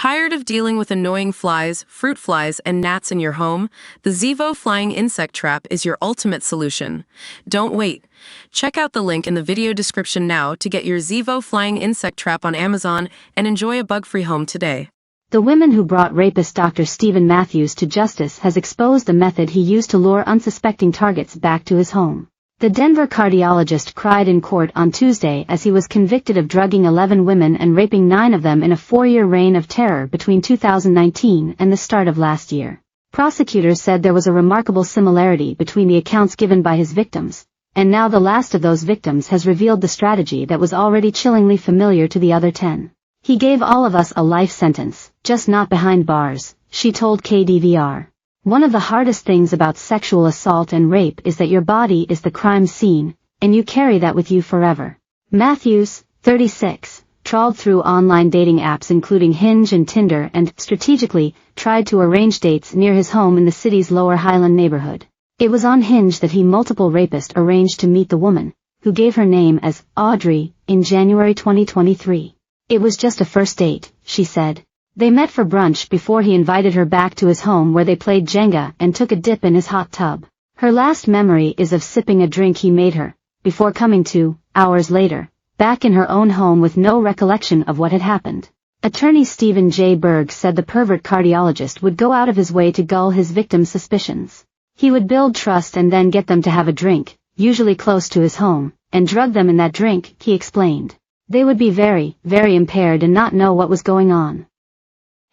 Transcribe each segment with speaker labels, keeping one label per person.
Speaker 1: Tired of dealing with annoying flies, fruit flies, and gnats in your home? The Zevo Flying Insect Trap is your ultimate solution. Don't wait. Check out the link in the video description now to get your Zevo Flying Insect Trap on Amazon and enjoy a bug-free home today.
Speaker 2: The woman who brought rapist Dr. Stephen Matthews to justice has exposed the method he used to lure unsuspecting targets back to his home. The Denver cardiologist cried in court on Tuesday as he was convicted of drugging 11 women and raping 9 of them in a 4-year reign of terror between 2019 and the start of last year. Prosecutors said there was a remarkable similarity between the accounts given by his victims, and now the last of those victims has revealed the strategy that was already chillingly familiar to the other 10. He gave all of us a life sentence, just not behind bars, she told KDVR. One of the hardest things about sexual assault and rape is that your body is the crime scene, and you carry that with you forever. Matthews, 36, trawled through online dating apps including Hinge and Tinder and, strategically, tried to arrange dates near his home in the city's Lower Highland neighborhood. It was on Hinge that multiple rapist arranged to meet the woman, who gave her name as Audrey, in January 2023. It was just a first date, she said. They met for brunch before he invited her back to his home where they played Jenga and took a dip in his hot tub. Her last memory is of sipping a drink he made her, before coming to, hours later, back in her own home with no recollection of what had happened. Attorney Stephen J. Berg said the pervert cardiologist would go out of his way to gull his victims' suspicions. He would build trust and then get them to have a drink, usually close to his home, and drug them in that drink, he explained. They would be very, very impaired and not know what was going on.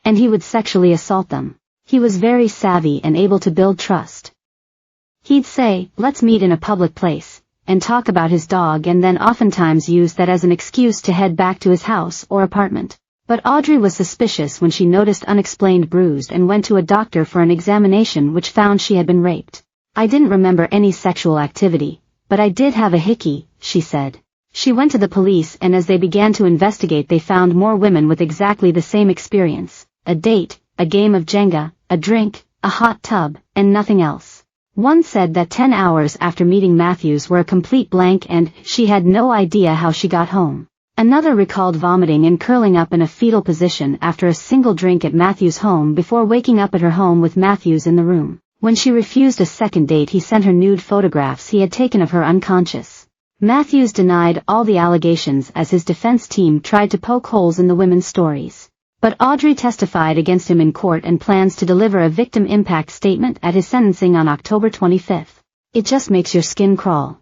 Speaker 2: And he would sexually assault them. He was very savvy and able to build trust. He'd say, let's meet in a public place, and talk about his dog and then oftentimes use that as an excuse to head back to his house or apartment. But Audrey was suspicious when she noticed unexplained bruise and went to a doctor for an examination which found she had been raped. I didn't remember any sexual activity, but I did have a hickey, she said. She went to the police and as they began to investigate they found more women with exactly the same experience. A date, a game of Jenga, a drink, a hot tub, and nothing else. One said that 10 hours after meeting Matthews were a complete blank and she had no idea how she got home. Another recalled vomiting and curling up in a fetal position after a single drink at Matthews' home before waking up at her home with Matthews in the room. When she refused a second date he sent her nude photographs he had taken of her unconscious. Matthews denied all the allegations as his defense team tried to poke holes in the women's stories. But Audrey testified against him in court and plans to deliver a victim impact statement at his sentencing on October 25. It just makes your skin crawl.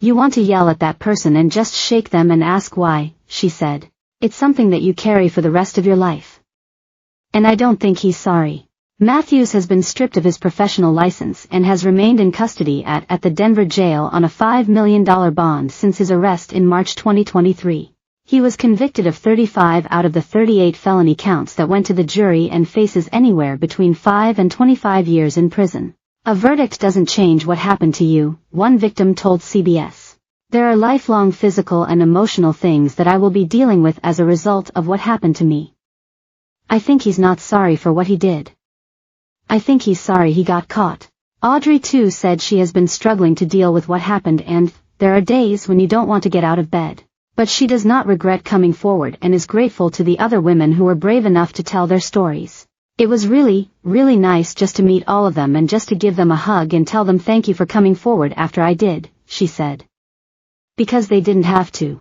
Speaker 2: You want to yell at that person and just shake them and ask why, she said. It's something that you carry for the rest of your life. And I don't think he's sorry. Matthews has been stripped of his professional license and has remained in custody at the Denver jail on a $5 million bond since his arrest in March 2023. He was convicted of 35 out of the 38 felony counts that went to the jury and faces anywhere between 5 and 25 years in prison. A verdict doesn't change what happened to you, one victim told CBS. There are lifelong physical and emotional things that I will be dealing with as a result of what happened to me. I think he's not sorry for what he did. I think he's sorry he got caught. Audrey too said she has been struggling to deal with what happened and, there are days when you don't want to get out of bed. But she does not regret coming forward and is grateful to the other women who were brave enough to tell their stories. It was really, really nice just to meet all of them and just to give them a hug and tell them thank you for coming forward after I did, she said. Because they didn't have to.